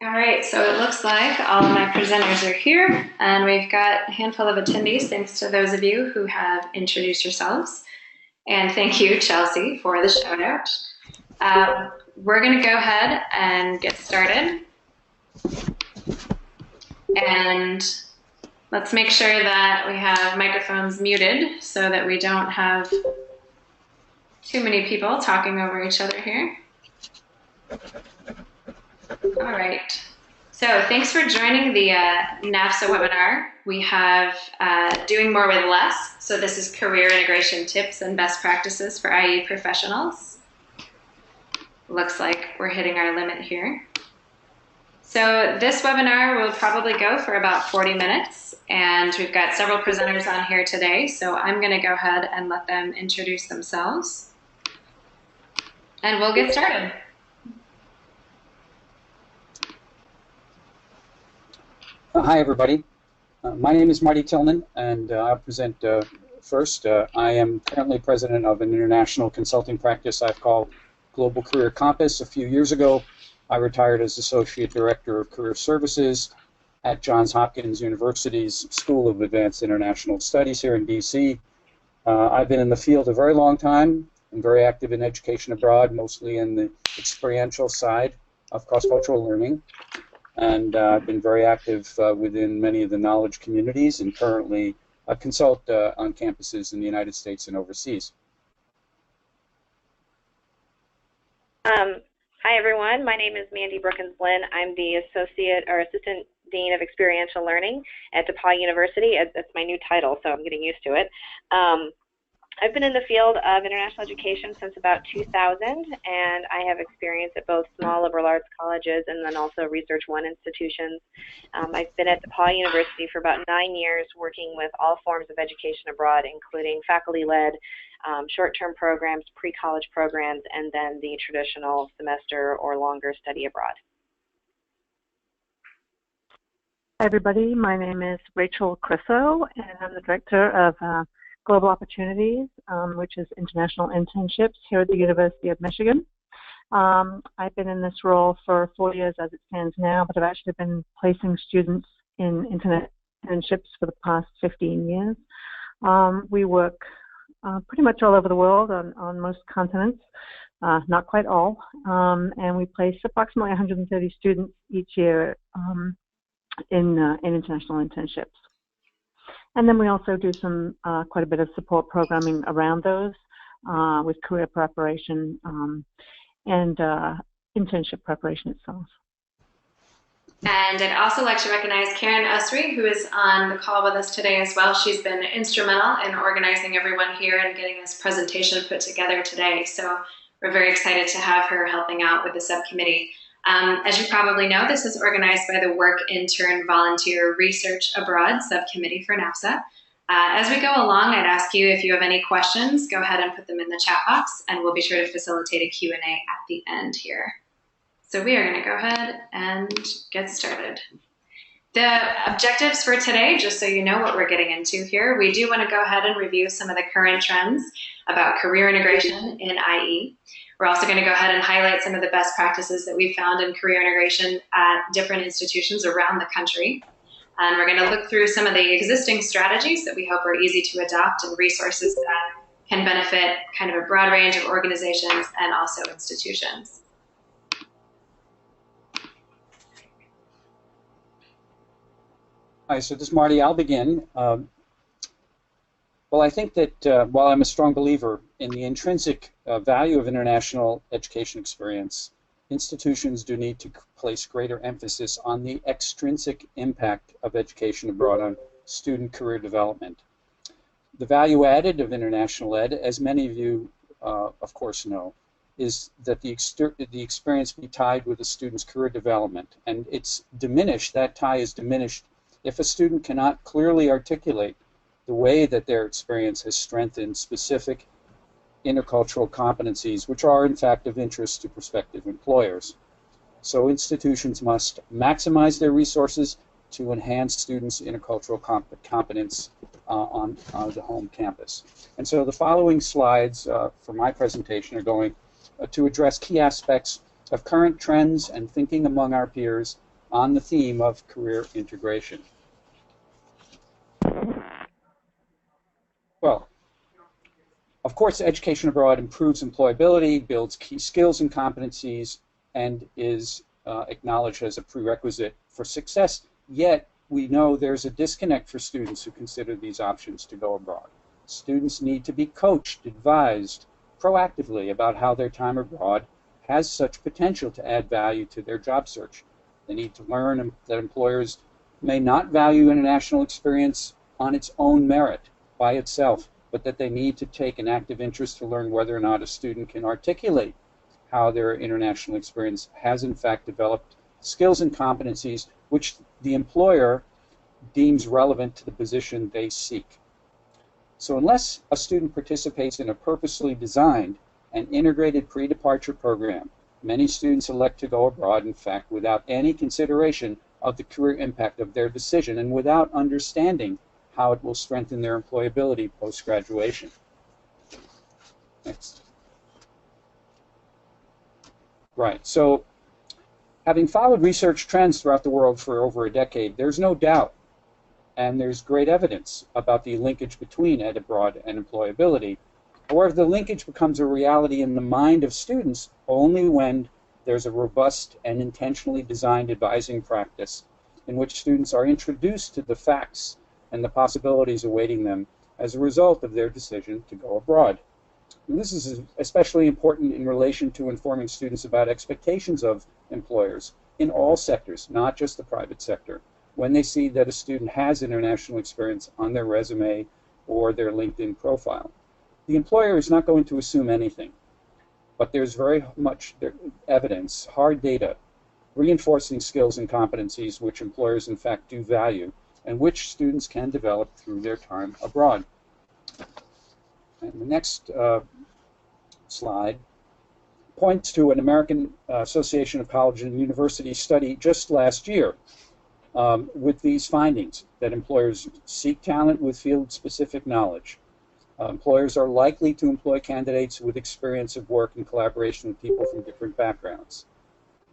All right, so it looks like all of my presenters are here, and we've got a handful of attendees, thanks to those of you who have introduced yourselves. And thank you, Chelsea, for the shout out. We're going to go ahead and get started. And let's make sure that we have microphones muted so that we don't have too many people talking over each other here. All right, so thanks for joining the NAFSA webinar. We have Doing More with Less. So this is career integration tips and best practices for IE professionals. Looks like we're hitting our limit here. So this webinar will probably go for about 40 minutes, and we've got several presenters on here today, so I'm going to go ahead and let them introduce themselves. And we'll get started. Hi, everybody. My name is Marty Tillman, and I'll present first. I am currently president of an international consulting practice I've called Global Career Compass. A few years ago, I retired as Associate Director of Career Services at Johns Hopkins University's School of Advanced International Studies here in DC. I've been in the field a very long time. I'm very active in education abroad, mostly in the experiential side of cross-cultural learning. And I've been very active within many of the knowledge communities, and currently I consult on campuses in the United States and overseas. Hi everyone, my name is Mandy Brookins Blinn. I'm the Assistant Dean of Experiential Learning at DePauw University. That's my new title, so I'm getting used to it. I've been in the field of international education since about 2000, and I have experience at both small liberal arts colleges and then also Research One institutions. I've been at DePauw University for about 9 years, working with all forms of education abroad, including faculty-led, short-term programs, pre-college programs, and then the traditional semester or longer study abroad. Hi everybody, my name is Rachael Criso, and I'm the Director of Global Opportunities, which is International Internships here at the University of Michigan. I've been in this role for 4 years as it stands now, but I've actually been placing students in internships for the past 15 years. We work pretty much all over the world on most continents, not quite all, and we place approximately 130 students each year in international internships. And then we also do some quite a bit of support programming around those with career preparation and internship preparation itself. And I'd also like to recognize Karen Usry, who is on the call with us today as well. She's been instrumental in organizing everyone here and getting this presentation put together today. So we're very excited to have her helping out with the subcommittee. As you probably know, this is organized by the Work Intern Volunteer Research Abroad Subcommittee for NAFSA. As we go along, I'd ask you if you have any questions, go ahead and put them in the chat box, and we'll be sure to facilitate a Q&A at the end here. So we are going to go ahead and get started. The objectives for today, just so you know what we're getting into here, we do want to go ahead and review some of the current trends about career integration in IE. We're also going to go ahead and highlight some of the best practices that we've found in career integration at different institutions around the country. And we're going to look through some of the existing strategies that we hope are easy to adopt and resources that can benefit kind of a broad range of organizations and also institutions. Hi, so this is Marty. I'll begin. Well, I think that while I'm a strong believer in the intrinsic value of international education experience, institutions do need to place greater emphasis on the extrinsic impact of education abroad on student career development. The value added of international ed, as many of you, of course, know, is that the experience be tied with a student's career development. And it's diminished, that tie is diminished, if a student cannot clearly articulate the way that their experience has strengthened specific intercultural competencies, which are in fact of interest to prospective employers. So institutions must maximize their resources to enhance students' intercultural competence on the home campus. And so the following slides for my presentation are going to address key aspects of current trends and thinking among our peers on the theme of career integration. Well, of course, education abroad improves employability, builds key skills and competencies, and is acknowledged as a prerequisite for success. Yet, we know there's a disconnect for students who consider these options to go abroad. Students need to be coached, advised proactively about how their time abroad has such potential to add value to their job search. They need to learn that employers may not value international experience on its own merit by itself, but that they need to take an active interest to learn whether or not a student can articulate how their international experience has in fact developed skills and competencies which the employer deems relevant to the position they seek. So unless a student participates in a purposely designed and integrated pre-departure program, many students elect to go abroad, in fact, without any consideration of the career impact of their decision and without understanding how it will strengthen their employability post-graduation. Next. Right, so having followed research trends throughout the world for over a decade, there's no doubt, and there's great evidence about the linkage between ed abroad and employability. However, the linkage becomes a reality in the mind of students only when there's a robust and intentionally designed advising practice in which students are introduced to the facts and the possibilities awaiting them as a result of their decision to go abroad. And this is especially important in relation to informing students about expectations of employers in all sectors, not just the private sector, when they see that a student has international experience on their resume or their LinkedIn profile. The employer is not going to assume anything, but there's very much evidence, hard data, reinforcing skills and competencies which employers in fact do value and which students can develop through their time abroad. And the next slide points to an American Association of College and University study just last year with these findings, that employers seek talent with field-specific knowledge. Employers are likely to employ candidates with experience of work in collaboration with people from different backgrounds.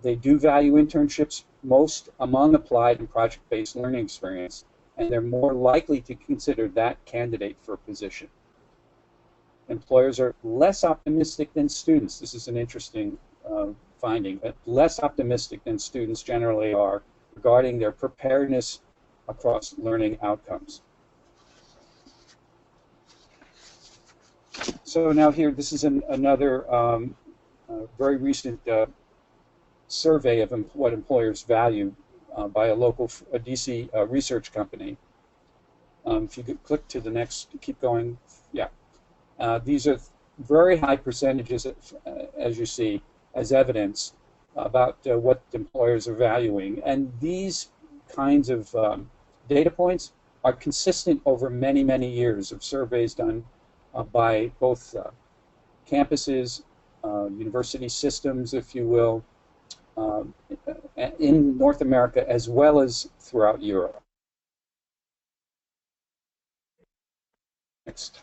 They do value internships most among applied and project-based learning experience, and they're more likely to consider that candidate for a position. Employers are less optimistic than students. This is an interesting finding. Less optimistic than students generally are regarding their preparedness across learning outcomes. So now here, this is another very recent survey of what employers value by a local DC research company. If you could click to the next, keep going, yeah. These are very high percentages, as you see, as evidence about what employers are valuing. And these kinds of data points are consistent over many, many years of surveys done by both campuses, university systems, if you will, in North America as well as throughout Europe. Next.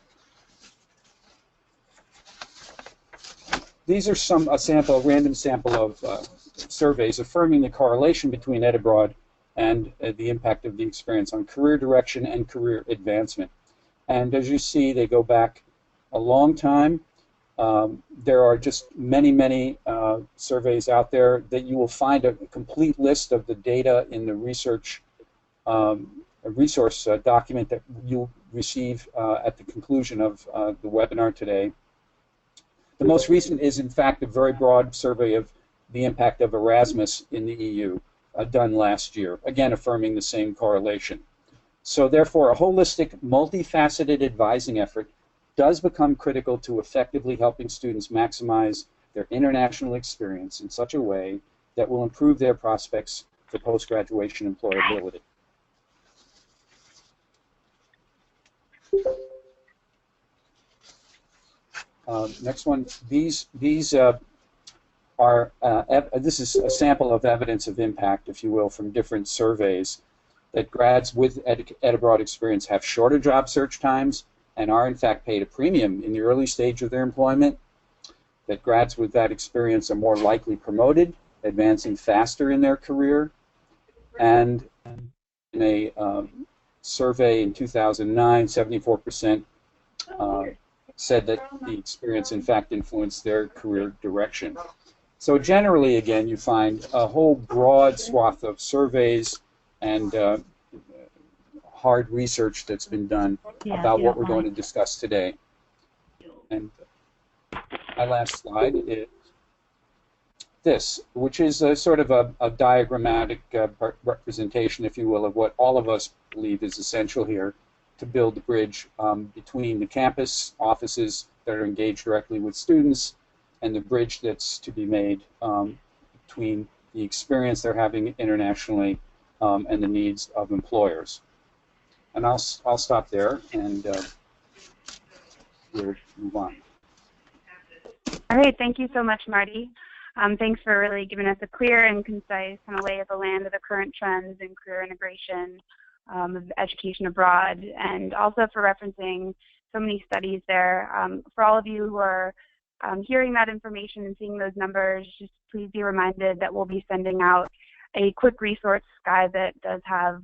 These are a random sample of surveys affirming the correlation between ed abroad and the impact of the experience on career direction and career advancement. And as you see, they go back a long time. There are just many, many surveys out there that you will find a complete list of the data in the research resource document that you'll receive at the conclusion of the webinar today. The most recent is, in fact, a very broad survey of the impact of Erasmus in the EU, done last year, again affirming the same correlation. So therefore, a holistic, multifaceted advising effort does become critical to effectively helping students maximize their international experience in such a way that will improve their prospects for post-graduation employability. Next one. These are this is a sample of evidence of impact, if you will, from different surveys that grads with ed abroad experience have shorter job search times and are in fact paid a premium in the early stage of their employment. That grads with that experience are more likely promoted, advancing faster in their career, And in a survey in 2009, 74% said that the experience, in fact, influenced their career direction. So generally, again, you find a whole broad swath of surveys and hard research that's been done about what we're going to discuss today. And my last slide is this, which is a sort of a diagrammatic representation, if you will, of what all of us believe is essential here to build the bridge between the campus offices that are engaged directly with students and the bridge that's to be made between the experience they're having internationally and the needs of employers. And I'll stop there and we'll move on. All right, thank you so much, Marty. Thanks for really giving us a clear and concise kind of lay of the land of the current trends in career integration of education abroad, and also for referencing so many studies there. For all of you who are hearing that information and seeing those numbers, just please be reminded that we'll be sending out a quick resource guide that does have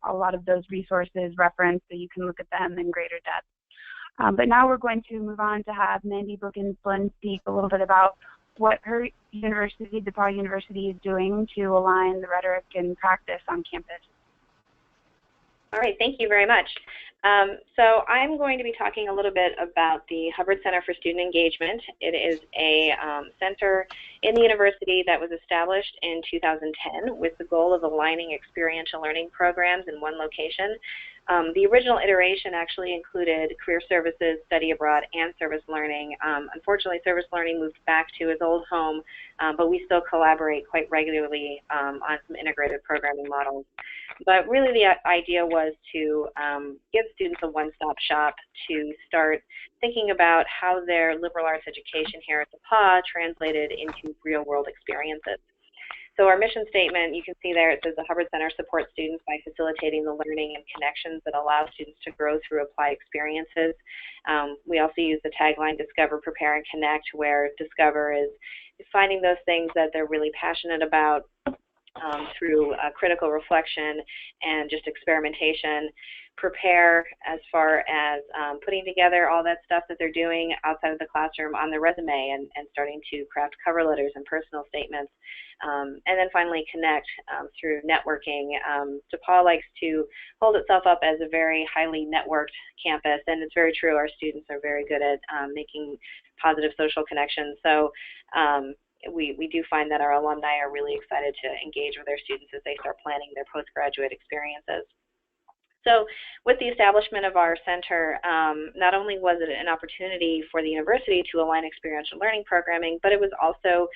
a lot of those resources referenced so you can look at them in greater depth. But now we're going to move on to have Mandy Brookins Blinn speak a little bit about what her university, DePauw University, is doing to align the rhetoric and practice on campus. All right, thank you very much. So I'm going to be talking a little bit about the Hubbard Center for Student Engagement. It is a center in the university that was established in 2010 with the goal of aligning experiential learning programs in one location. The original iteration actually included career services, study abroad, and service learning. Unfortunately, service learning moved back to its old home, but we still collaborate quite regularly on some integrated programming models. But really the idea was to give students a one-stop shop to start thinking about how their liberal arts education here at DePauw translated into real-world experiences. So our mission statement, you can see there, it says the Hubbard Center supports students by facilitating the learning and connections that allow students to grow through applied experiences. We also use the tagline, Discover, Prepare, and Connect, where Discover is finding those things that they're really passionate about through critical reflection and just experimentation. Prepare as far as putting together all that stuff that they're doing outside of the classroom on their resume and starting to craft cover letters and personal statements. And then finally connect through networking. DePauw likes to hold itself up as a very highly networked campus, and it's very true. Our students are very good at making positive social connections. So we do find that our alumni are really excited to engage with their students as they start planning their postgraduate experiences. So with the establishment of our center, not only was it an opportunity for the university to align experiential learning programming, but it was also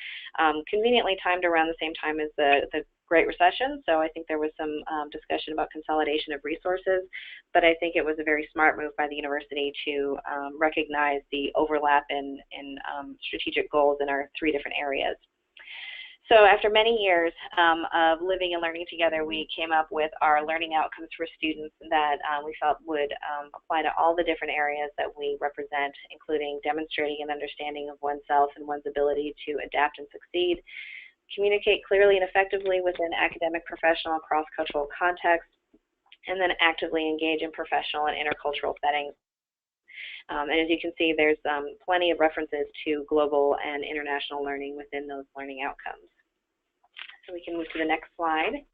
conveniently timed around the same time as the Great Recession. So I think there was some discussion about consolidation of resources, but I think it was a very smart move by the university to recognize the overlap in strategic goals in our three different areas. So after many years of living and learning together, we came up with our learning outcomes for students that we felt would apply to all the different areas that we represent, including demonstrating an understanding of oneself and one's ability to adapt and succeed, communicate clearly and effectively within academic, professional, and cross-cultural contexts, and then actively engage in professional and intercultural settings. And as you can see, there's plenty of references to global and international learning within those learning outcomes. So we can move to the next slide.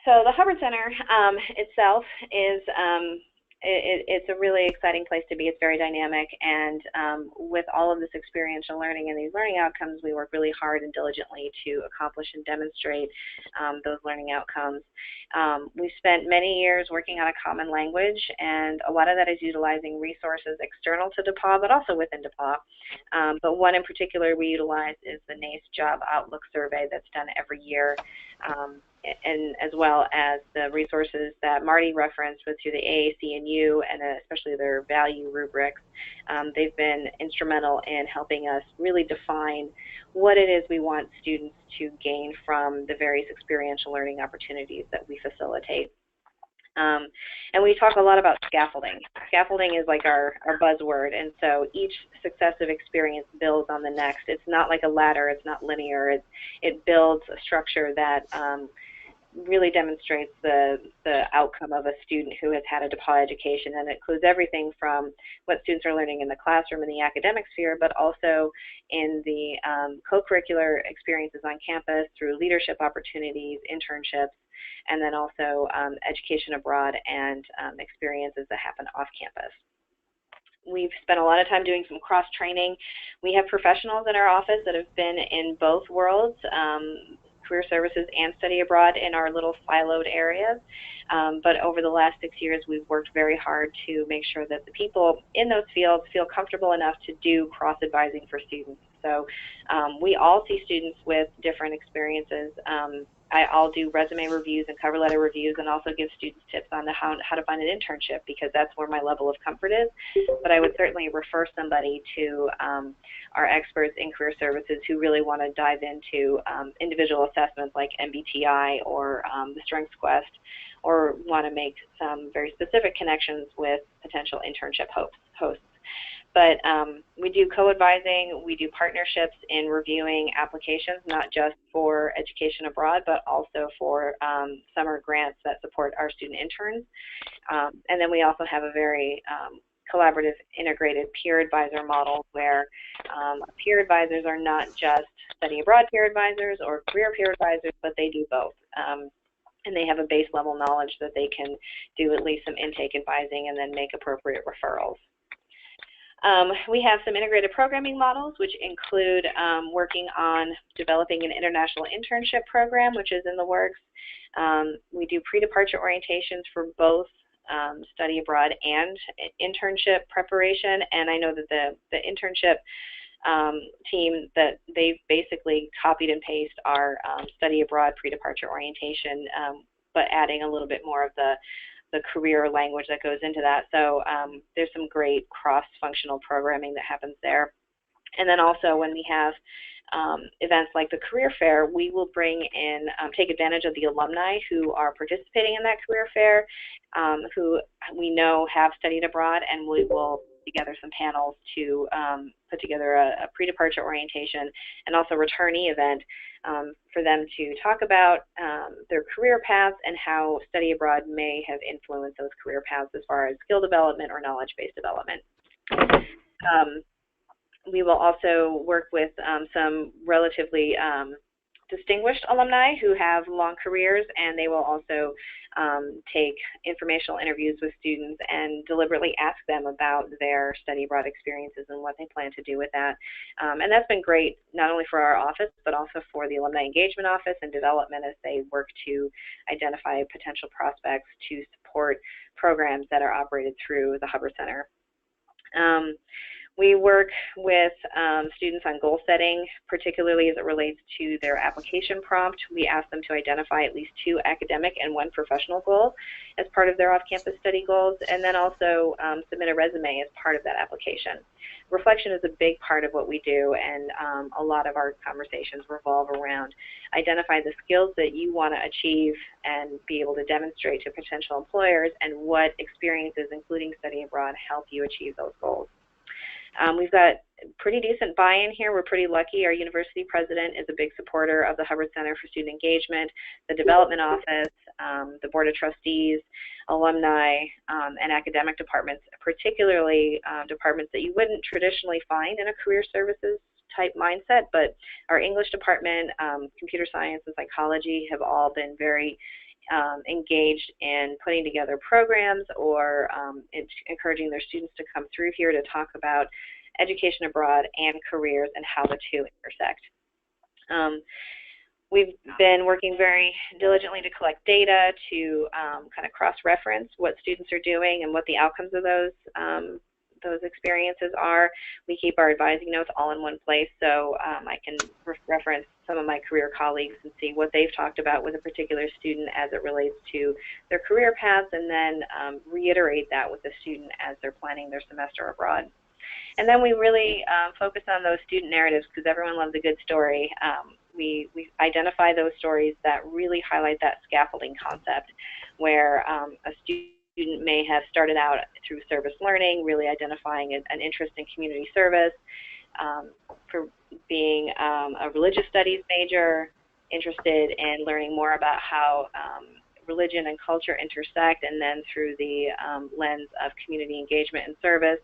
So the Hubbard Center itself is it's a really exciting place to be. It's very dynamic, and with all of this experiential learning and these learning outcomes, we work really hard and diligently to accomplish and demonstrate those learning outcomes. We spent many years working on a common language, and a lot of that is utilizing resources external to DePauw, but also within DePauw. But one in particular we utilize is the NACE Job Outlook Survey that's done every year, and as well as the resources that Marty referenced with through the AAC&U and especially their value rubrics. They've been instrumental in helping us really define what it is we want students to gain from the various experiential learning opportunities that we facilitate. And we talk a lot about scaffolding. Scaffolding is like our buzzword, and so each successive experience builds on the next. It's not like a ladder. It's not linear. It builds a structure that really demonstrates the outcome of a student who has had a DePauw education, and it includes everything from what students are learning in the classroom in the academic sphere, but also in the co-curricular experiences on campus through leadership opportunities, internships, and then also education abroad and experiences that happen off campus. We've spent a lot of time doing some cross-training. We have professionals in our office that have been in both worlds, career services and study abroad, in our little siloed areas. But over the last 6 years, we've worked very hard to make sure that the people in those fields feel comfortable enough to do cross-advising for students. So we all see students with different experiences. I'll do resume reviews and cover letter reviews, and also give students tips on how to find an internship, because that's where my level of comfort is. But I would certainly refer somebody to our experts in career services who really want to dive into individual assessments like MBTI or the Strengths Quest, or want to make some very specific connections with potential internship hosts. But we do co-advising, we do partnerships in reviewing applications, not just for education abroad, but also for summer grants that support our student interns. And then we also have a very collaborative, integrated peer advisor model where peer advisors are not just study abroad peer advisors or career peer advisors, but they do both. And they have a base level knowledge that they can do at least some intake advising and then make appropriate referrals. We have some integrated programming models, which include working on developing an international internship program, which is in the works. We do pre-departure orientations for both study abroad and internship preparation, and I know that the internship team, that they've basically copied and pasted our study abroad pre-departure orientation, but adding a little bit more of the career language that goes into that. So there's some great cross-functional programming that happens there. And then also when we have events like the career fair, we will bring in, take advantage of the alumni who are participating in that career fair, who we know have studied abroad, and we will put together some panels to put together a pre-departure orientation and also returnee event for them to talk about their career paths and how study abroad may have influenced those career paths as far as skill development or knowledge-based development. We will also work with some relatively distinguished alumni who have long careers, and they will also take informational interviews with students and deliberately ask them about their study abroad experiences and what they plan to do with that. And that's been great, not only for our office, but also for the Alumni Engagement Office and development as they work to identify potential prospects to support programs that are operated through the Hubbard Center. We work with students on goal setting, particularly as it relates to their application prompt. We ask them to identify at least 2 academic and 1 professional goal as part of their off-campus study goals, and then also submit a resume as part of that application. Reflection is a big part of what we do, and a lot of our conversations revolve around identify the skills that you want to achieve and be able to demonstrate to potential employers, and what experiences, including study abroad, help you achieve those goals. We've got pretty decent buy-in here. We're pretty lucky. Our university president is a big supporter of the Hubbard Center for Student Engagement, the development office, the board of trustees, alumni, and academic departments, particularly departments that you wouldn't traditionally find in a career services type mindset, but our English department, computer science, and psychology have all been very engaged in putting together programs or encouraging their students to come through here to talk about education abroad and careers and how the two intersect. We've been working very diligently to collect data to kind of cross-reference what students are doing and what the outcomes of those experiences are. We keep our advising notes all in one place, so I can reference some of my career colleagues and see what they've talked about with a particular student as it relates to their career paths, and then reiterate that with the student as they're planning their semester abroad. And then we really focus on those student narratives because everyone loves a good story. We identify those stories that really highlight that scaffolding concept where a student may have started out through service learning, really identifying an interest in community service, for being a religious studies major, interested in learning more about how religion and culture intersect, and then through the lens of community engagement and service,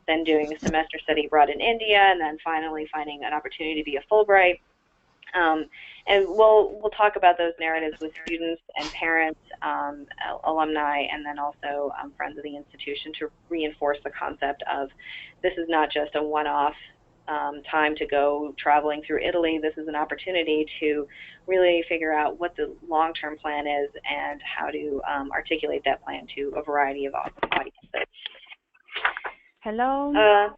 then doing a semester study abroad in India, and then finally finding an opportunity to be a Fulbright. And we'll talk about those narratives with students and parents, alumni, and then also friends of the institution to reinforce the concept of this is not just a one-off time to go traveling through Italy. This is an opportunity to really figure out what the long-term plan is and how to articulate that plan to a variety of audiences. Hello.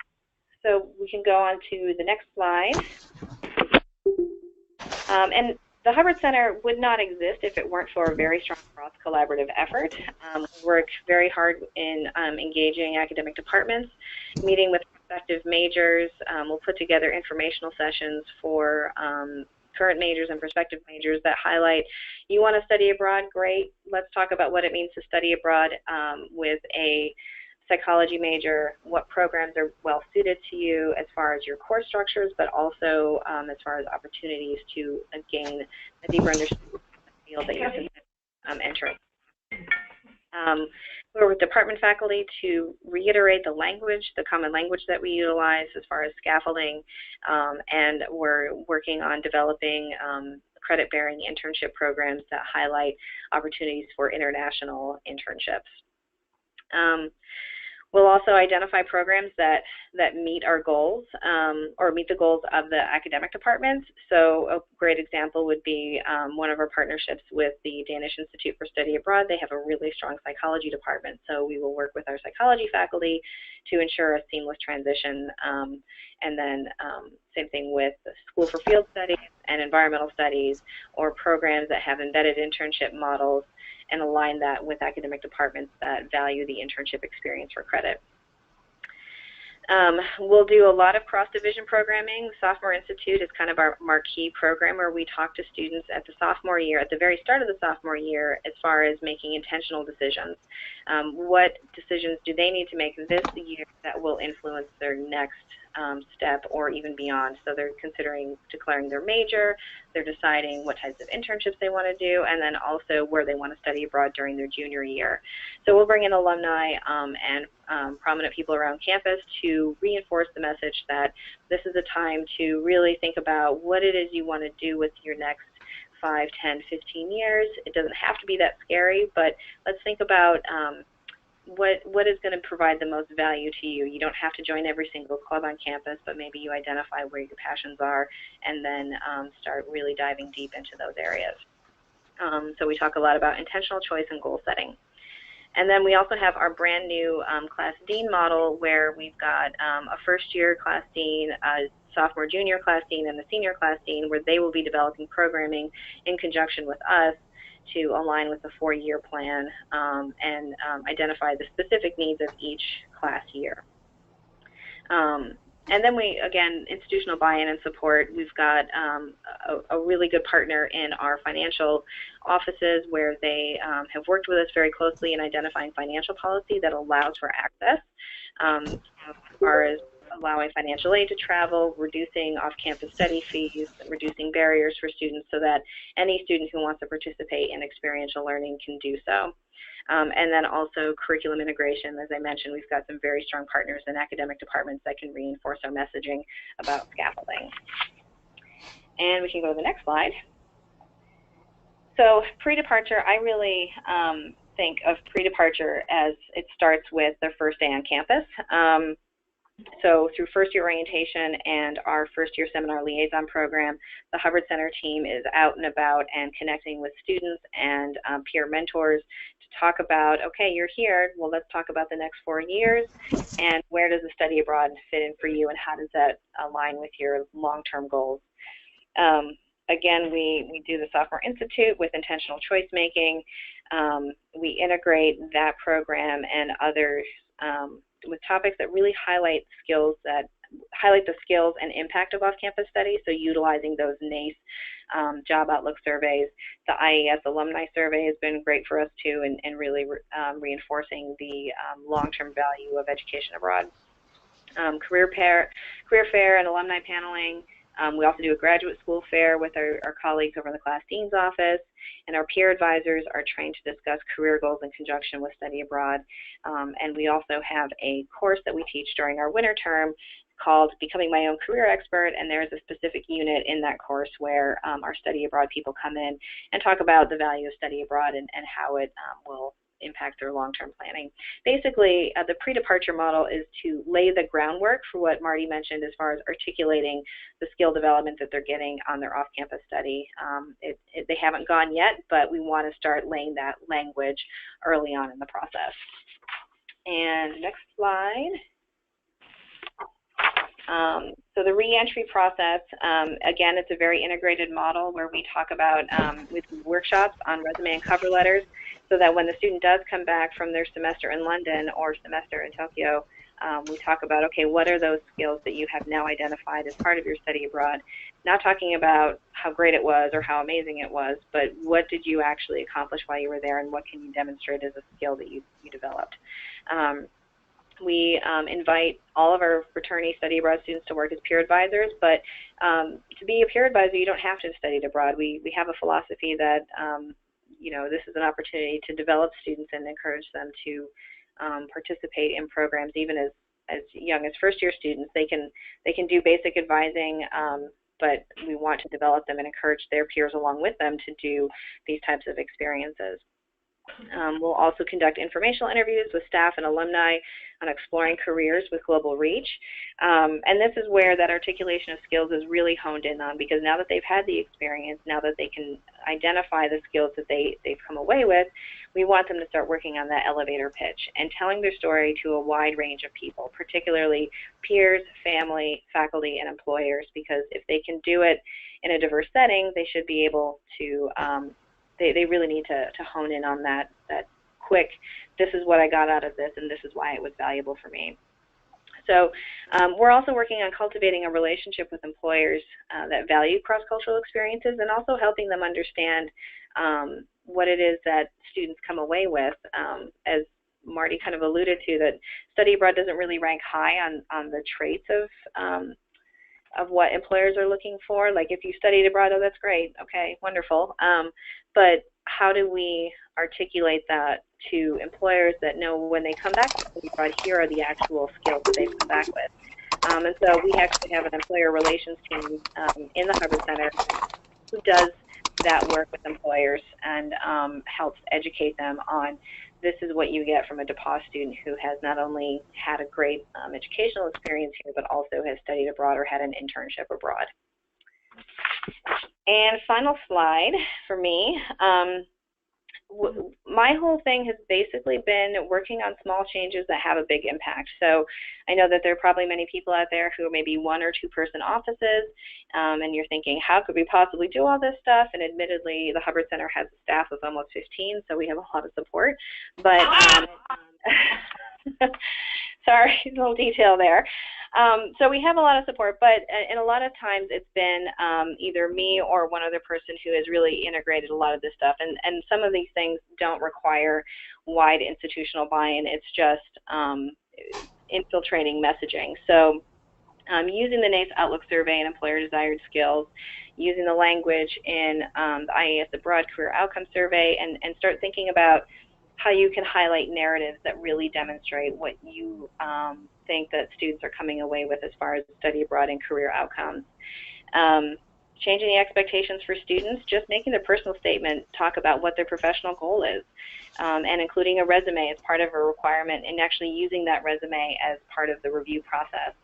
So we can go on to the next slide. And the Hubbard Center would not exist if it weren't for a very strong cross-collaborative effort. We work very hard in engaging academic departments, meeting with prospective majors. We'll put together informational sessions for current majors and prospective majors that highlight, you want to study abroad? Great. Let's talk about what it means to study abroad with a psychology major, what programs are well suited to you as far as your course structures, but also as far as opportunities to gain a deeper understanding of the field that you're entering. We're with department faculty to reiterate the language, the common language that we utilize as far scaffolding, and we're working on developing credit-bearing internship programs that highlight opportunities for international internships. We'll also identify programs that meet our goals or meet the goals of the academic departments. So a great example would be one of our partnerships with the Danish Institute for Study Abroad. They have a really strong psychology department, so we will work with our psychology faculty to ensure a seamless transition. And then same thing with the School for Field Studies and Environmental Studies, or programs that have embedded internship models and align that with academic departments that value the internship experience for credit. We'll do a lot of cross-division programming. Sophomore Institute is kind of our marquee program where we talk to students at the sophomore year, at the very start of the sophomore year, as far as making intentional decisions. What decisions do they need to make this year that will influence their next step or even beyond? So they're considering declaring their major, they're deciding what types of internships they want to do, and then also where they want to study abroad during their junior year. So we'll bring in alumni and prominent people around campus to reinforce the message that this is a time to really think about what it is you want to do with your next 5, 10, 15 years. It doesn't have to be that scary, but let's think about what is going to provide the most value to you. You don't have to join every single club on campus, but maybe you identify where your passions are and then start really diving deep into those areas. So we talk a lot about intentional choice and goal setting. And then we also have our brand new class dean model where we've got a first-year class dean, a sophomore junior class dean, and a senior class dean where they will be developing programming in conjunction with us to align with the 4-year plan and identify the specific needs of each class year. And then we, again, institutional buy-in and support. We've got a really good partner in our financial offices where they have worked with us very closely in identifying financial policy that allows for access as far as allowing financial aid to travel, reducing off-campus study fees, reducing barriers for students so that any student who wants to participate in experiential learning can do so. And then also curriculum integration. As I mentioned, we've got some very strong partners in academic departments that can reinforce our messaging about scaffolding. And we can go to the next slide. So pre-departure, I really think of pre-departure as it starts with their first day on campus. So through first-year orientation and our first-year seminar liaison program, the Hubbard Center team is out and about and connecting with students and peer mentors to talk about, okay, you're here, well, let's talk about the next 4 years, and where does the study abroad fit in for you, and how does that align with your long-term goals? Again, we do the Sophomore Institute with intentional choice making. We integrate that program and others with topics that really highlight the skills and impact of off-campus study, so utilizing those NACE job outlook surveys. The IAS alumni survey has been great for us too, and really reinforcing the long-term value of education abroad. Career fair and alumni paneling. We also do a graduate school fair with our colleagues over in the class dean's office, and our peer advisors are trained to discuss career goals in conjunction with study abroad. And we also have a course that we teach during our winter term called Becoming My Own Career Expert, and there's a specific unit in that course where our study abroad people come in and talk about the value of study abroad and how it will impact their long-term planning. Basically, the pre-departure model is to lay the groundwork for what Marty mentioned as far as articulating the skill development that they're getting on their off-campus study. They haven't gone yet, but we want to start laying that language early on in the process. And next slide. So the re-entry process, again, it's a very integrated model where we talk about with workshops on resume and cover letters, so that when the student does come back from their semester in London or semester in Tokyo, we talk about, okay, what are those skills that you have now identified as part of your study abroad? Not talking about how great it was or how amazing it was, but what did you actually accomplish while you were there, and what can you demonstrate as a skill that you developed? We invite all of our fraternity study abroad students to work as peer advisors, but to be a peer advisor, you don't have to have studied abroad. We have a philosophy that you know, this is an opportunity to develop students and encourage them to participate in programs even as young as first-year students. They can do basic advising, but we want to develop them and encourage their peers along with them to do these types of experiences. We'll also conduct informational interviews with staff and alumni on exploring careers with global reach. And this is where that articulation of skills is really honed in on, because now that they've had the experience, now that they can identify the skills that they've come away with, we want them to start working on that elevator pitch and telling their story to a wide range of people, particularly peers, family, faculty, and employers, because if they can do it in a diverse setting, they should be able to they really need to hone in on that quick, this is what I got out of this, and this is why it was valuable for me. So we're also working on cultivating a relationship with employers that value cross-cultural experiences, and also helping them understand what it is that students come away with. As Marty kind of alluded to, that study abroad doesn't really rank high on the traits of what employers are looking for. Like, if you studied abroad, oh, that's great, okay, wonderful. But how do we articulate that to employers that know when they come back to study abroad, here are the actual skills that they've come back with? And so we actually have an employer relations team in the Hubbard Center who does that work with employers and helps educate them on, this is what you get from a DePauw student who has not only had a great educational experience here, but also has studied abroad or had an internship abroad. And final slide for me. My whole thing has basically been working on small changes that have a big impact. So I know that there are probably many people out there who are maybe 1- or 2-person offices, and you're thinking, how could we possibly do all this stuff? And admittedly, the Hubbard Center has a staff of almost 15, so we have a lot of support. But sorry, a little detail there. So we have a lot of support, but and a lot of times it's been either me or one other person who has really integrated a lot of this stuff. And some of these things don't require wide institutional buy-in. It's just infiltrating messaging. So using the NACE Outlook Survey and Employer Desired Skills, using the language in the IAS Abroad Career Outcome Survey, and start thinking about how you can highlight narratives that really demonstrate what you think that students are coming away with as far as study abroad and career outcomes. Changing the expectations for students, just making their personal statement talk about what their professional goal is, and including a resume as part of a requirement, and actually using that resume as part of the review process.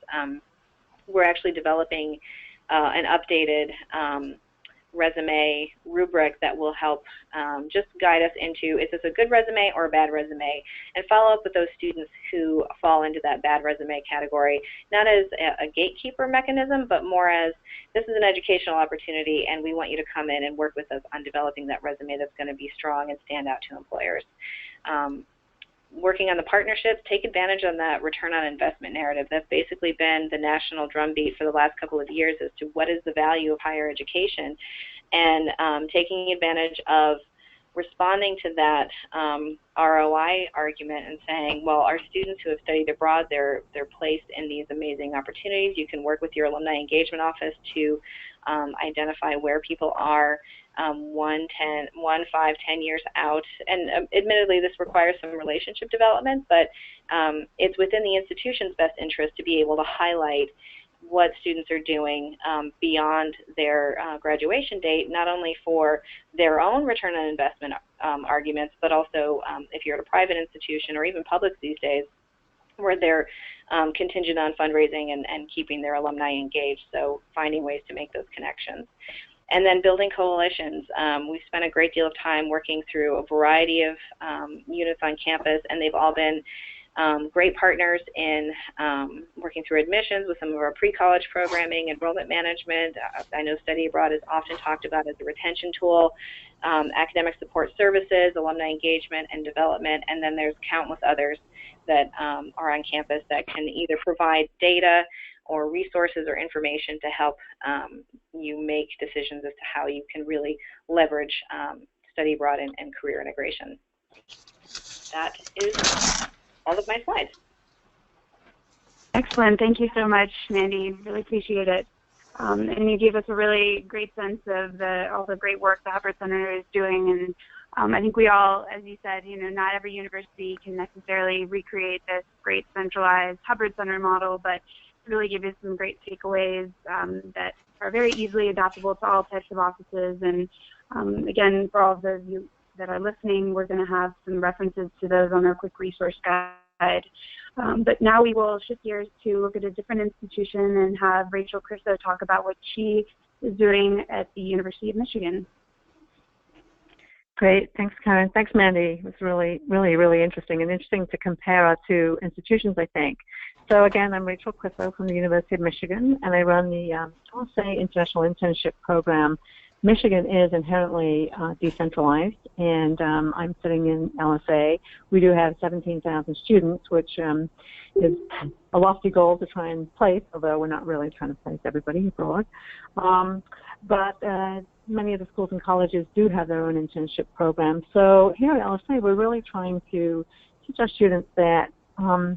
We're actually developing an updated resume rubric that will help just guide us into, is this a good resume or a bad resume, and follow up with those students who fall into that bad resume category, not as a gatekeeper mechanism, but more as, this is an educational opportunity and we want you to come in and work with us on developing that resume that's going to be strong and stand out to employers. working on the partnerships, take advantage of that return on investment narrative. That's basically been the national drumbeat for the last couple of years as to what is the value of higher education, and taking advantage of responding to that ROI argument and saying, well, our students who have studied abroad, they're placed in these amazing opportunities. You can work with your alumni engagement office to identify where people are 1, 5, 10 years out. And admittedly, this requires some relationship development, but it's within the institution's best interest to be able to highlight what students are doing beyond their graduation date, not only for their own return on investment arguments, but also if you're at a private institution or even public these days, where they're contingent on fundraising and keeping their alumni engaged, so finding ways to make those connections. And then building coalitions. We've spent a great deal of time working through a variety of units on campus, and they've all been great partners in working through admissions with some of our pre-college programming, enrollment management. I know study abroad is often talked about as a retention tool, academic support services, alumni engagement and development, and then there's countless others that are on campus that can either provide data or resources or information to help you make decisions as to how you can really leverage study abroad and career integration. That is all of my slides. Excellent. Thank you so much, Mandy. Really appreciate it. And you gave us a really great sense of all the great work the Hubbard Center is doing. And I think we all, as you said, not every university can necessarily recreate this great centralized Hubbard Center model, but really give us some great takeaways that are very easily adaptable to all types of offices. And again, for all of those of you that are listening, we're going to have some references to those on our quick resource guide. But now we will shift gears to look at a different institution and have Rachael Criso talk about what she is doing at the University of Michigan. Great. Thanks, Karen. Thanks, Mandy. It was really interesting, and interesting to compare our two institutions, I think. So again, I'm Rachael Criso from the University of Michigan, and I run the LSA International Internship Program. Michigan is inherently decentralized, and I'm sitting in LSA. We do have 17,000 students, which is a lofty goal to try and place, although we're not really trying to place everybody abroad. But many of the schools and colleges do have their own internship programs. So here at LSA, we're really trying to teach our students that a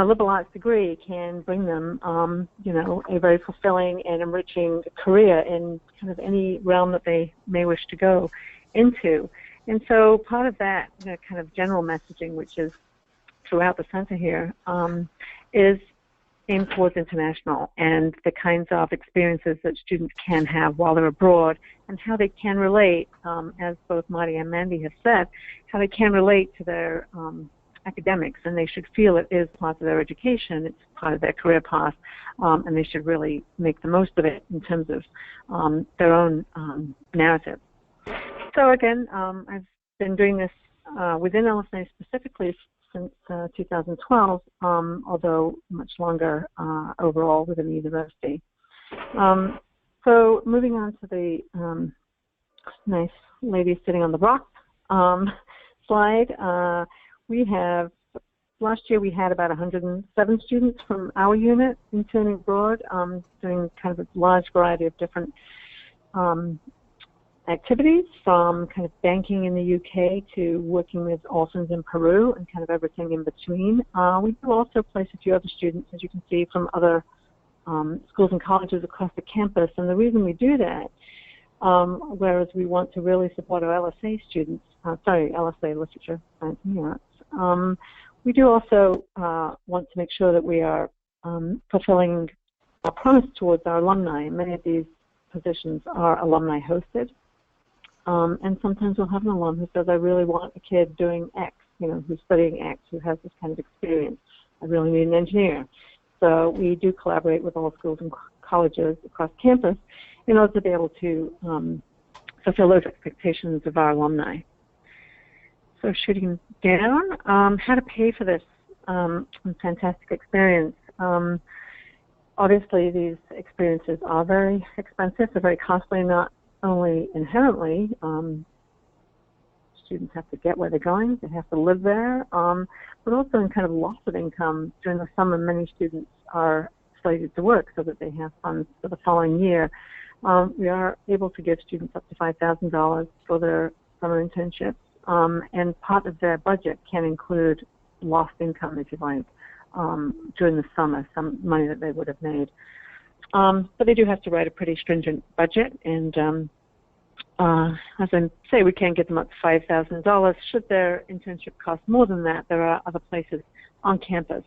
liberal arts degree can bring them, a very fulfilling and enriching career in kind of any realm that they may wish to go into. And so part of that kind of general messaging, which is throughout the center here, is aimed towards international and the kinds of experiences that students can have while they're abroad, and how they can relate, as both Marty and Mandy have said, how they can relate to their academics, and they should feel it is part of their education, it's part of their career path, and they should really make the most of it in terms of their own narrative. So again, I've been doing this within LSA specifically since 2012, although much longer overall within the university. So moving on to the nice lady sitting on the rock slide. Last year we had about 107 students from our unit interning abroad, doing kind of a large variety of different activities, from kind of banking in the UK to working with orphans in Peru and kind of everything in between. We do also place a few other students, as you can see, from other schools and colleges across the campus, and the reason we do that, whereas we want to really support our LSA students, LSA Literature, Science and the Arts, we do also want to make sure that we are fulfilling our promise towards our alumni. Many of these positions are alumni hosted, and sometimes we'll have an alum who says, I really want a kid doing X, who's studying X, who has this kind of experience. I really need an engineer. So we do collaborate with all schools and colleges across campus in order to be able to fulfill those expectations of our alumni. So shooting down, how to pay for this fantastic experience. Obviously, these experiences are very expensive. They're very costly, not only inherently. students have to get where they're going. They have to live there, but also in kind of loss of income. During the summer, many students are slated to work so that they have funds for the following year. We are able to give students up to $5,000 for their summer internships, and part of their budget can include lost income, if you like, during the summer, some money that they would have made. But they do have to write a pretty stringent budget, and as I say, we can get them up to $5,000. Should their internship cost more than that, there are other places on campus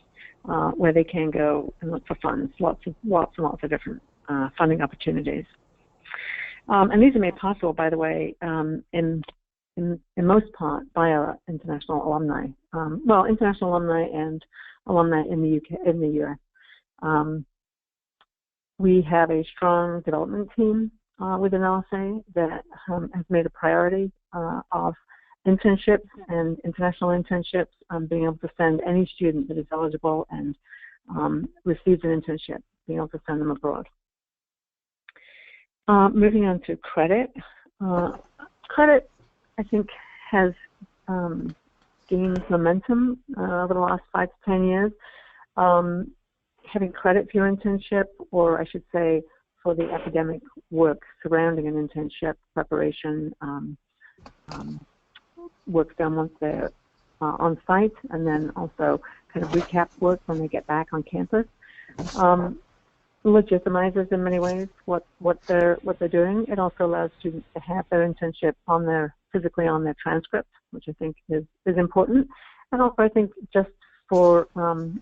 where they can go and look for funds, lots and lots of different funding opportunities. And these are made possible, by the way, in most part by our international alumni. Well, international alumni and alumni in the UK, in the US. We have a strong development team within LSA that has made a priority of internships and international internships, being able to send any student that is eligible and receives an internship, being able to send them abroad. Moving on to credit. Credit, I think, has gained momentum over the last 5 to 10 years. Having credit for your internship, or I should say for the academic work surrounding an internship, preparation, work done once they're on site, and then also kind of recap work when they get back on campus. Legitimizes in many ways what they're doing. It also allows students to have their internship on physically on their transcript, which I think is important. And also I think just for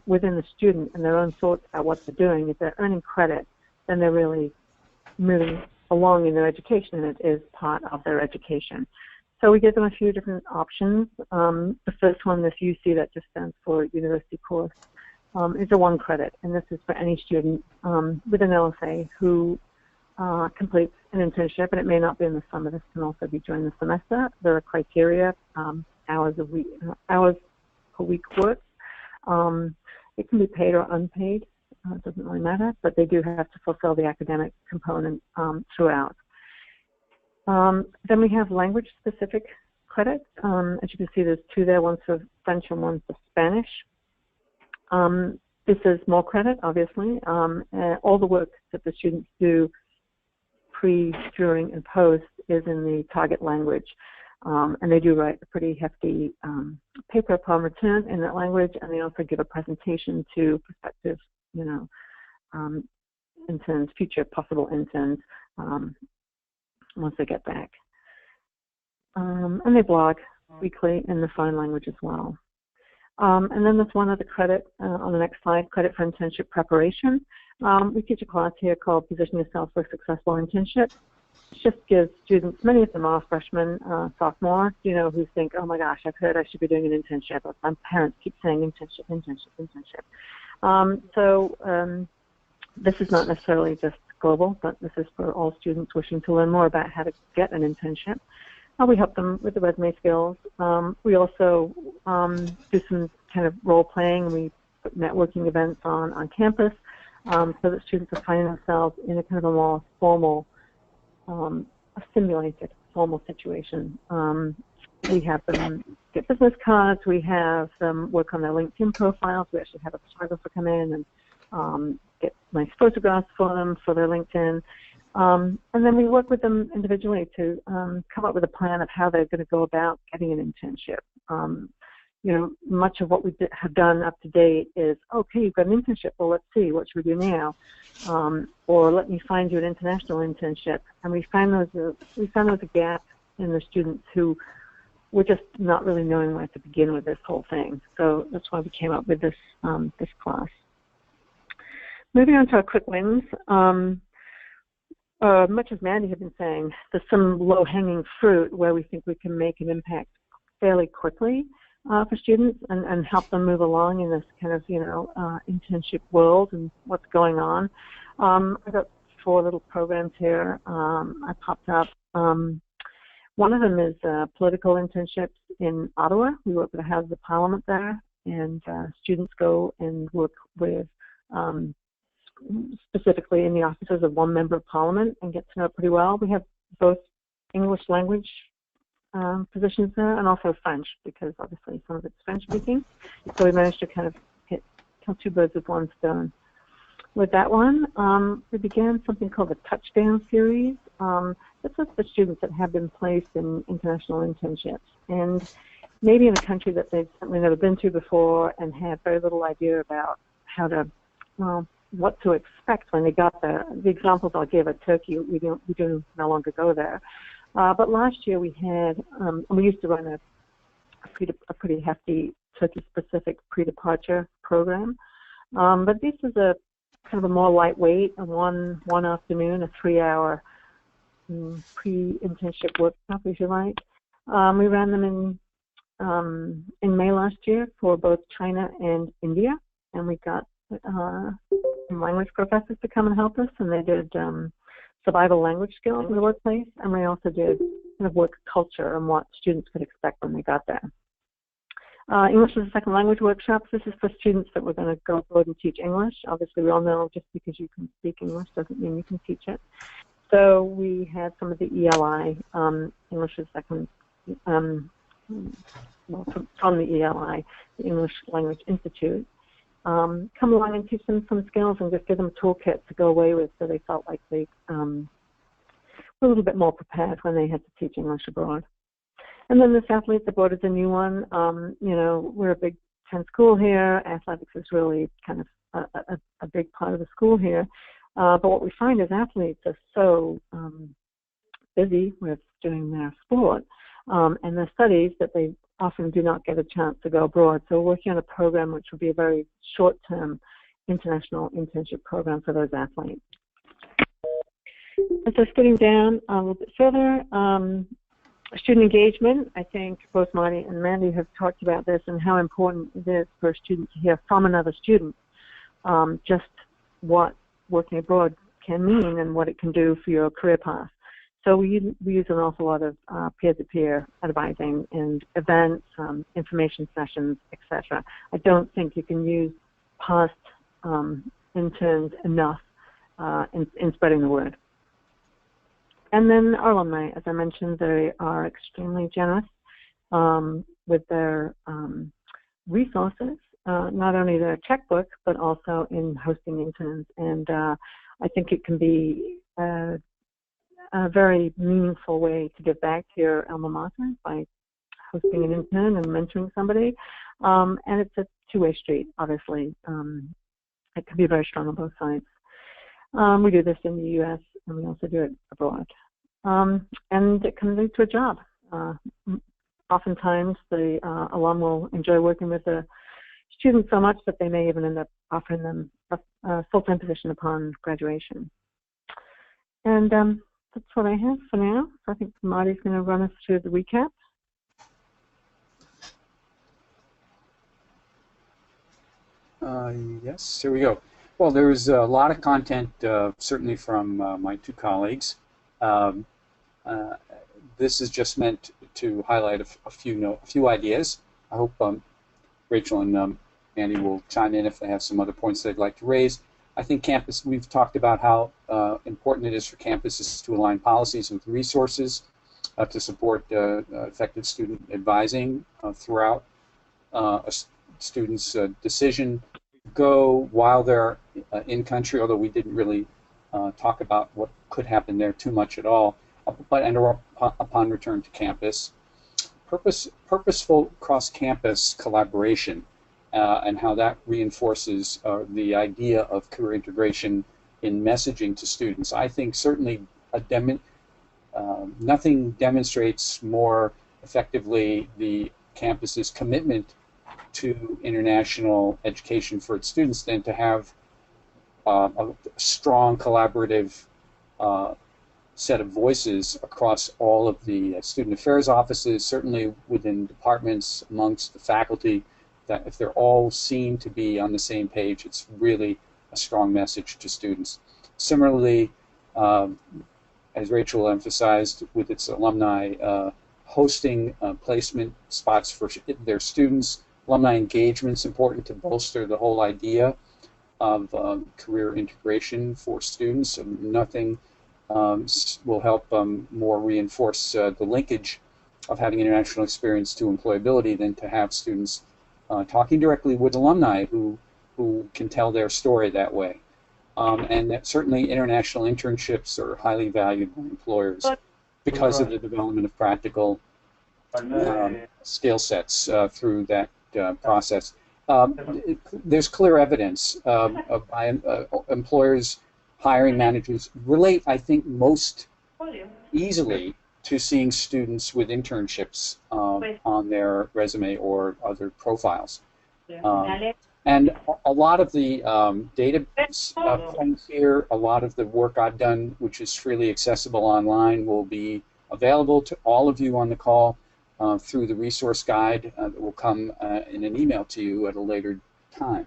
within the student and their own thoughts about what they're doing, if they're earning credit, then they're really moving along in their education, and it is part of their education. So we give them a few different options. The first one, this UC, that just stands for University Course, is a 1 credit, and this is for any student within LSA who completes an internship, and it may not be in the summer. This can also be during the semester. There are criteria, hours per week worked. It can be paid or unpaid. It doesn't really matter, but they do have to fulfill the academic component throughout. Then we have language-specific credits. As you can see, there's 2 there, one for French and one for Spanish. This is more credit, obviously. All the work that the students do pre, during, and post is in the target language. And they do write a pretty hefty paper upon return in that language, and they also give a presentation to prospective, interns, future possible interns, once they get back. And they blog weekly in the sign language as well. And then there's one other credit on the next slide, credit for internship preparation. We teach a class here called Position Yourself for a Successful Internship. It just gives students, many of them are freshmen, sophomore, who think, oh my gosh, I've heard I should be doing an internship. My parents keep saying internship, internship, internship. This is not necessarily just global, but this is for all students wishing to learn more about how to get an internship. We help them with the resume skills. We also do some kind of role playing. We put networking events on campus so that students are finding themselves in a kind of a more formal, a simulated formal situation. We have them get business cards. We have them work on their LinkedIn profiles. We actually have a photographer come in and get nice photographs for them for their LinkedIn. And then we work with them individually to come up with a plan of how they're going to go about getting an internship. Much of what we have done up to date is, okay, you've got an internship, well, let's see, what should we do now? Or let me find you an international internship. And we found there's a gap in the students who were just not really knowing where to begin with this whole thing. So that's why we came up with this class. Moving on to our quick wins. Much as Mandy had been saying, there's some low-hanging fruit where we think we can make an impact fairly quickly for students and help them move along in this kind of, internship world and what's going on. I've got 4 little programs here I popped up. One of them is political internships in Ottawa. We work with the Houses of Parliament there, and students go and work with specifically in the offices of one member of Parliament and get to know it pretty well. We have both English language positions there, and also French, because obviously some of it's French speaking. So we managed to kind of kill two birds with one stone. With that one, we began something called the Touchdown Series. This is for students that have been placed in international internships, and maybe in a country that they've certainly never been to before and had very little idea about how to, well, what to expect when they got there. The examples I'll give are Turkey. We do no longer go there. But last year we had, we used to run a pretty hefty Turkey-specific pre-departure program. But this is a kind of a more lightweight, one afternoon, a 3-hour pre-internship workshop, if you like. We ran them in May last year for both China and India, and we got some language professors to come and help us, and they did survival language skills in the workplace, and we also did kind of work culture and what students could expect when they got there. English as a second language workshops. This is for students that were going to go abroad and teach English. Obviously, we all know just because you can speak English doesn't mean you can teach it. So we had some of the ELI, English as a second, from the ELI, the English Language Institute, come along and teach them some skills and just give them a toolkit to go away with, so they felt like they were a little bit more prepared when they had to teach English abroad. And then this Athletes Abroad is a new one. You know, we're a Big Ten school here. Athletics is really kind of a big part of the school here. But what we find is athletes are so busy with doing their sport and their studies that they often do not get a chance to go abroad. So we're working on a program which will be a very short-term international internship program for those athletes. And so skipping down a little bit further, student engagement. I think both Marty and Mandy have talked about this and how important it is for a student to hear from another student just what working abroad can mean and what it can do for your career path. So we use an awful lot of peer-to-peer advising and events, information sessions, etc. I don't think you can use past interns enough in spreading the word. And then our alumni, as I mentioned, they are extremely generous with their resources, not only their checkbook, but also in hosting interns. And I think it can be a very meaningful way to give back to your alma mater by hosting an intern and mentoring somebody. And it's a two-way street, obviously. It can be very strong on both sides. We do this in the U.S., and we also do it abroad. And it can lead to a job. Oftentimes, the alum will enjoy working with the student so much that they may even end up offering them a full-time position upon graduation. And that's what I have for now. So I think Marty's going to run us through the recap. Yes, here we go. Well, there was a lot of content, certainly from my two colleagues. This is just meant to highlight a few ideas. I hope Rachel and Mandy will chime in if they have some other points they'd like to raise. I think campus, we've talked about how important it is for campuses to align policies with resources to support effective student advising throughout a student's decision to go while they're in country, although we didn't really talk about what could happen there too much at all, but upon return to campus. Purposeful cross-campus collaboration and how that reinforces the idea of career integration in messaging to students. I think certainly nothing demonstrates more effectively the campus's commitment to international education for its students than to have a strong collaborative set of voices across all of the student affairs offices, certainly within departments, amongst the faculty, that if they're all seen to be on the same page, it's really a strong message to students. Similarly, as Rachael emphasized with its alumni, hosting placement spots for their students, alumni engagement is important to bolster the whole idea of career integration for students. Nothing will help more reinforce the linkage of having international experience to employability than to have students talking directly with alumni who can tell their story that way. And that certainly international internships are highly valued by employers because of the development of practical skill sets through that process. There's clear evidence by employers, hiring managers relate, I think, most easily to seeing students with internships on their resume or other profiles. And a lot of the data points here, a lot of the work I've done, which is freely accessible online, will be available to all of you on the call through the resource guide that will come in an email to you at a later time.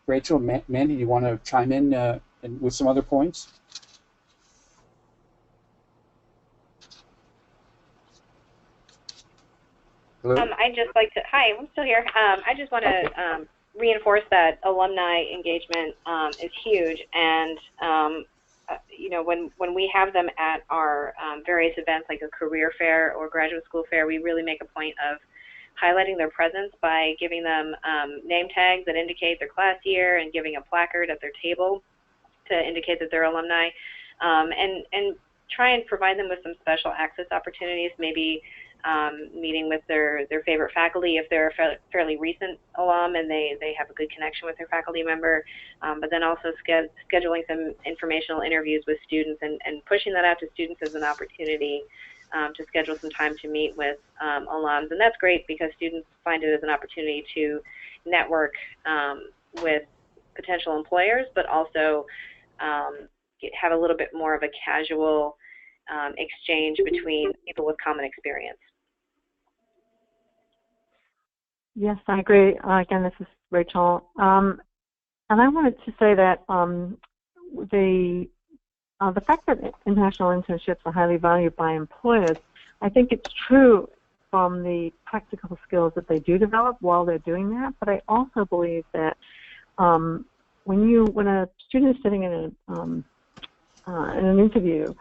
Rachael, Mandy, do you want to chime in with some other points? I just like to, hi, I'm still here. I just want to reinforce that alumni engagement is huge, and you know, when we have them at our various events like a career fair or graduate school fair, we really make a point of highlighting their presence by giving them name tags that indicate their class year and giving a placard at their table to indicate that they're alumni, and try and provide them with some special access opportunities, maybe meeting with their favorite faculty if they're a fairly recent alum and they have a good connection with their faculty member, but then also scheduling some informational interviews with students and pushing that out to students as an opportunity to schedule some time to meet with alums. And that's great because students find it as an opportunity to network with potential employers, but also have a little bit more of a casual exchange between people with common experience. Yes, I agree. Again, this is Rachael. And I wanted to say that the fact that international internships are highly valued by employers, I think it's true from the practical skills that they do develop while they're doing that. But I also believe that when a student is sitting in an interview,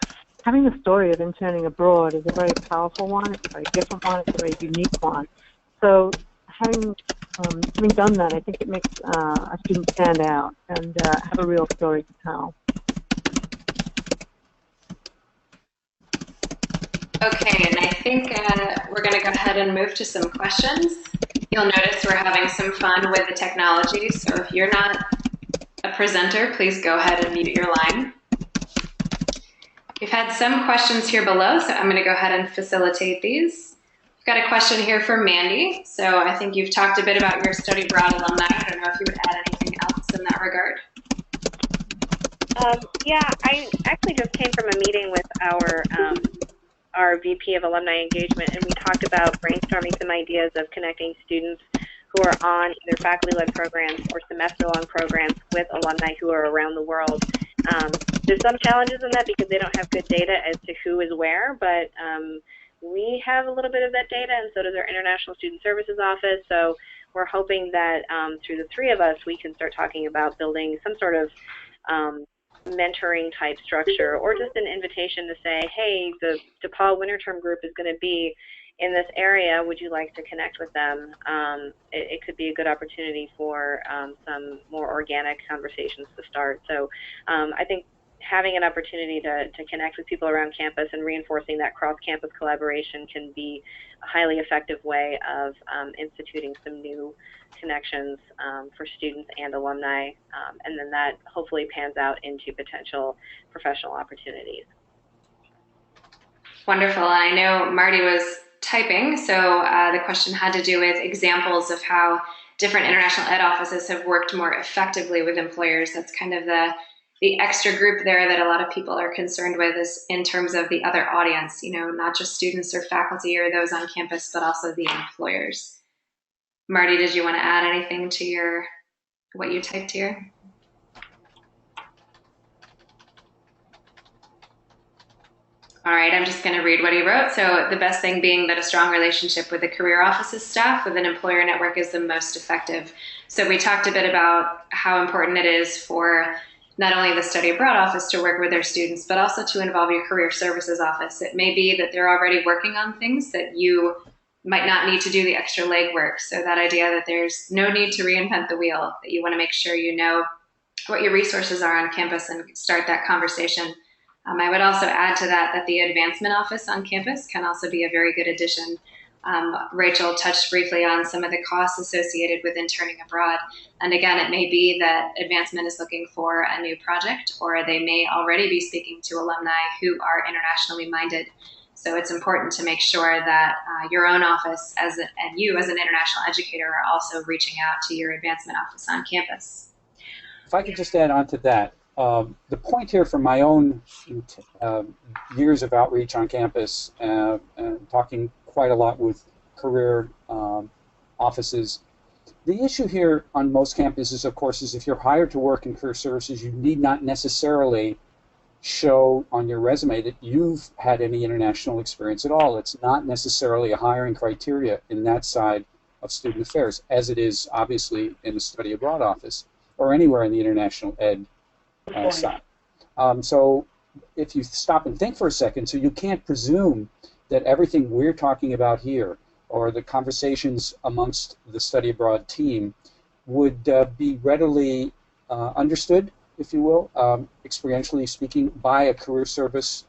having the story of interning abroad is a very powerful one. It's a very different one. It's a very unique one. So having done that, I think it makes a student stand out and have a real story to tell. Okay, and I think we're going to go ahead and move to some questions. You'll notice we're having some fun with the technology, so if you're not a presenter, please go ahead and mute your line. We've had some questions here below, so I'm going to go ahead and facilitate these. We've got a question here for Mandy. So I think you've talked a bit about your study abroad alumni. I don't know if you would add anything else in that regard. Yeah, I actually just came from a meeting with our VP of Alumni Engagement, and we talked about brainstorming some ideas of connecting students who are on either faculty-led programs or semester-long programs with alumni who are around the world. There's some challenges in that because they don't have good data as to who is where, but we have a little bit of that data, and so does our International Student Services Office. So we're hoping that through the three of us, we can start talking about building some sort of mentoring type structure, or just an invitation to say, hey, the DePauw winter term group is going to be in this area, would you like to connect with them? It could be a good opportunity for some more organic conversations to start. So I think having an opportunity to connect with people around campus and reinforcing that cross-campus collaboration can be a highly effective way of instituting some new connections for students and alumni, and then that hopefully pans out into potential professional opportunities. Wonderful. And I know Marty was typing, so the question had to do with examples of how different international ed offices have worked more effectively with employers. That's kind of the extra group there that a lot of people are concerned with, is in terms of the other audience, you know, not just students or faculty or those on campus, but also the employers. Marty, did you want to add anything to what you typed here? All right, I'm just going to read what he wrote. So the best thing being that a strong relationship with the career offices staff with an employer network is the most effective. So we talked a bit about how important it is for not only the study abroad office to work with their students, but also to involve your career services office. It may be that they're already working on things that you might not need to do the extra legwork. So that idea that there's no need to reinvent the wheel, that you want to make sure you know what your resources are on campus and start that conversation. I would also add to that that the advancement office on campus can also be a very good addition. Rachael touched briefly on some of the costs associated with interning abroad. And again, it may be that advancement is looking for a new project, or they may already be speaking to alumni who are internationally minded. So it's important to make sure that your own office and you as an international educator are also reaching out to your advancement office on campus. If I could just add on to that, the point here from my own years of outreach on campus and talking quite a lot with career offices, the issue here on most campuses, of course, is if you're hired to work in career services, you need not necessarily show on your resume that you've had any international experience at all. It's not necessarily a hiring criteria in that side of student affairs, as it is obviously in the study abroad office or anywhere in the international ed side. So if you stop and think for a second, so you can't presume that everything we're talking about here or the conversations amongst the study abroad team would be readily understood, if you will, experientially speaking, by a career service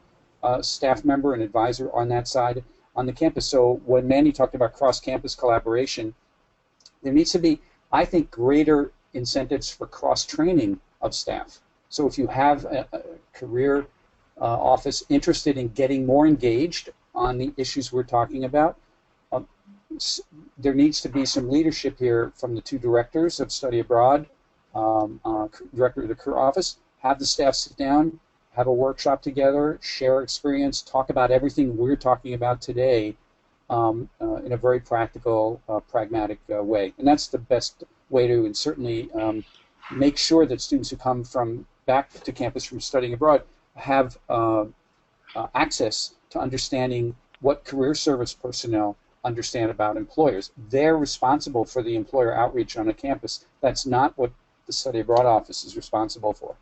staff member and advisor on that side on the campus. So when Mandy talked about cross-campus collaboration, there needs to be, I think, greater incentives for cross-training of staff. So if you have a career office interested in getting more engaged on the issues we're talking about, there needs to be some leadership here from the two directors of study abroad, director of the career office, have the staff sit down, have a workshop together, share experience, talk about everything we're talking about today in a very practical, pragmatic way. And that's the best way to, and certainly make sure that students who come from back to campus from studying abroad have access to understanding what career service personnel understand about employers. They're responsible for the employer outreach on a campus. That's not what the study abroad office is responsible for.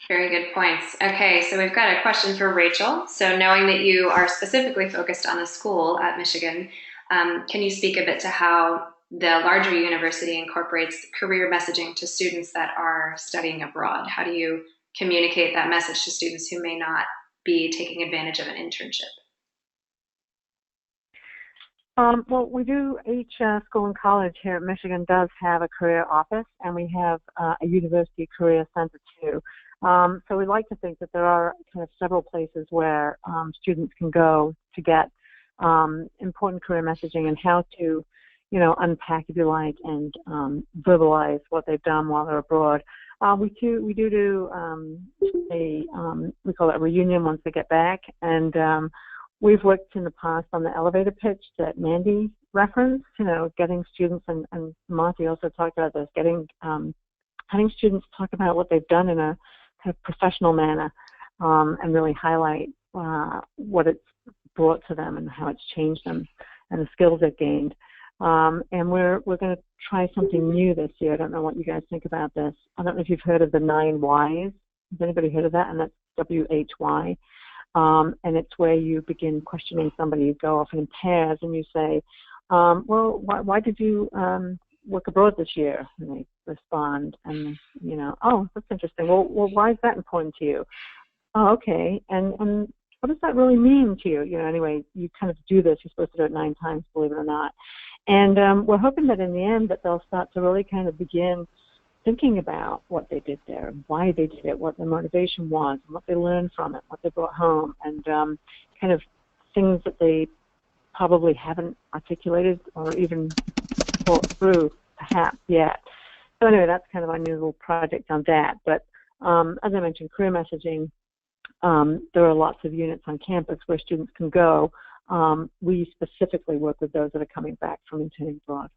Very good points. Okay, so we've got a question for Rachael. So knowing that you are specifically focused on a school at Michigan, can you speak a bit to how the larger university incorporates career messaging to students that are studying abroad? How do you communicate that message to students who may not be taking advantage of an internship? Well, we do, each school and college here at Michigan does have a career office, and we have a university career center too. So we like to think that there are kind of several places where students can go to get important career messaging and how to, you know, unpack, if you like, and verbalize what they've done while they're abroad. We do we call it a reunion once they get back, and we've worked in the past on the elevator pitch that Mandy referenced, you know, getting students, and Monty also talked about this, having students talk about what they've done in a kind of professional manner and really highlight what it's brought to them and how it's changed them and the skills they've gained. And we're going to try something new this year. I don't know what you guys think about this. I don't know if you've heard of the 9 Whys. Has anybody heard of that? And that's WHY. And it's where you begin questioning somebody. You go off in pairs and you say, well, why did you work abroad this year? And they respond, and, you know, oh, that's interesting. Well, why is that important to you? Oh, okay. And what does that really mean to you? You know, anyway, you kind of do this. You're supposed to do it 9 times, believe it or not. And we're hoping that in the end that they'll start to really kind of begin thinking about what they did there, and why they did it, what their motivation was, and what they learned from it, what they brought home, and kind of things that they probably haven't articulated or even thought through perhaps yet. So anyway, that's kind of our new little project on that. But as I mentioned, career messaging, there are lots of units on campus where students can go. We specifically work with those that are coming back from interning abroad.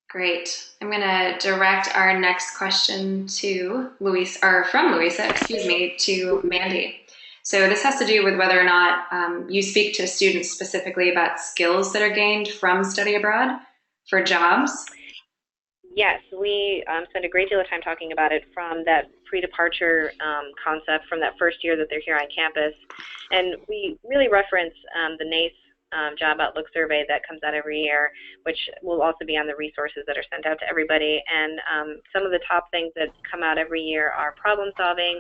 Great. I'm going to direct our next question to from Louisa, to Mandy. So this has to do with whether or not you speak to students specifically about skills that are gained from study abroad for jobs. Yes, we spend a great deal of time talking about it from that pre-departure concept from that first year that they're here on campus. And we really reference the NACE Job Outlook survey that comes out every year, which will also be on the resources that are sent out to everybody. And some of the top things that come out every year are problem solving,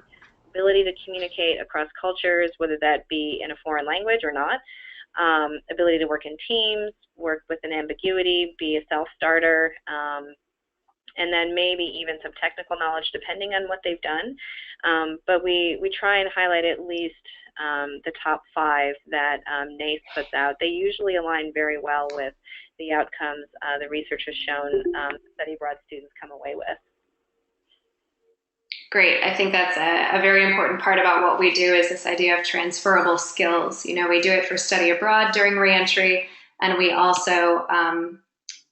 ability to communicate across cultures, whether that be in a foreign language or not, ability to work in teams, work with an ambiguity, be a self-starter, and then maybe even some technical knowledge depending on what they've done. But we try and highlight at least the top 5 that NACE puts out. They usually align very well with the outcomes the research has shown study abroad students come away with. Great. I think that's a very important part about what we do is this idea of transferable skills. You know, we do it for study abroad during reentry, and we also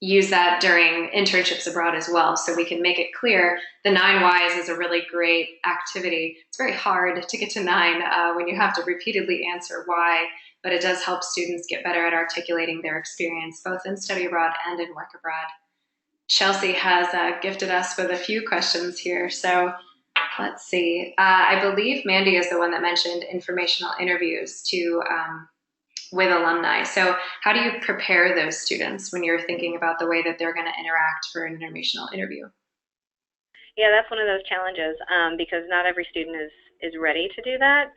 use that during internships abroad as well. So we can make it clear the 9 whys is a really great activity. It's very hard to get to 9 when you have to repeatedly answer why, but it does help students get better at articulating their experience, both in study abroad and in work abroad. Chelsea has gifted us with a few questions here. So let's see. I believe Mandy is the one that mentioned informational interviews with alumni. So how do you prepare those students when you're thinking about the way that they're going to interact for an informational interview? Yeah, that's one of those challenges because not every student is ready to do that.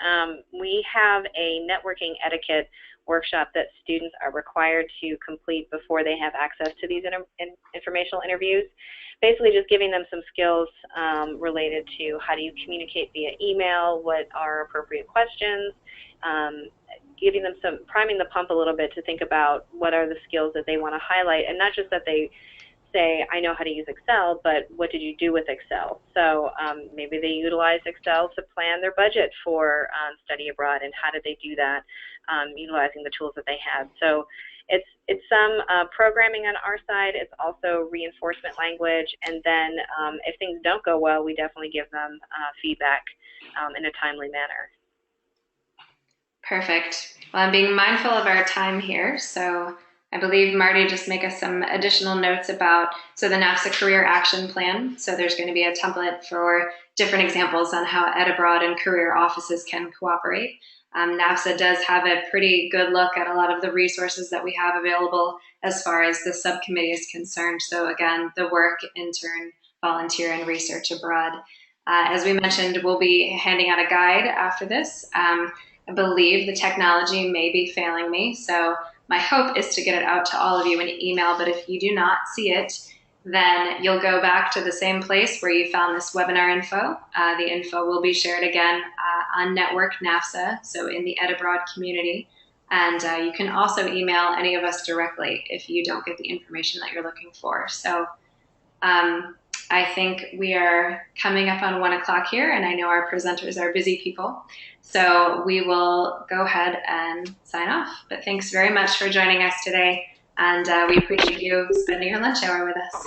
We have a networking etiquette workshop that students are required to complete before they have access to these informational interviews. Basically just giving them some skills related to how do you communicate via email, what are appropriate questions, giving them some, priming the pump a little bit to think about what are the skills that they want to highlight, and not just that they say, I know how to use Excel, but what did you do with Excel? So maybe they utilize Excel to plan their budget for study abroad, and how did they do that utilizing the tools that they had. So it's some programming on our side. It's also reinforcement language, and then if things don't go well, we definitely give them feedback in a timely manner. Perfect. Well, I'm being mindful of our time here, so I believe Marty just make us some additional notes about, so the NAFSA Career Action Plan. So there's going to be a template for different examples on how Ed Abroad and career offices can cooperate. NAFSA does have a pretty good look at a lot of the resources that we have available as far as the subcommittee is concerned. So again, the work, intern, volunteer, and research abroad. As we mentioned, we'll be handing out a guide after this. I believe the technology may be failing me, so my hope is to get it out to all of you in email, but if you do not see it, then you'll go back to the same place where you found this webinar info. The info will be shared again on Network NAFSA, so in the Ed Abroad community. And you can also email any of us directly if you don't get the information that you're looking for. So I think we are coming up on 1 o'clock here, and I know our presenters are busy people. So we will go ahead and sign off. But thanks very much for joining us today, and we appreciate you spending your lunch hour with us.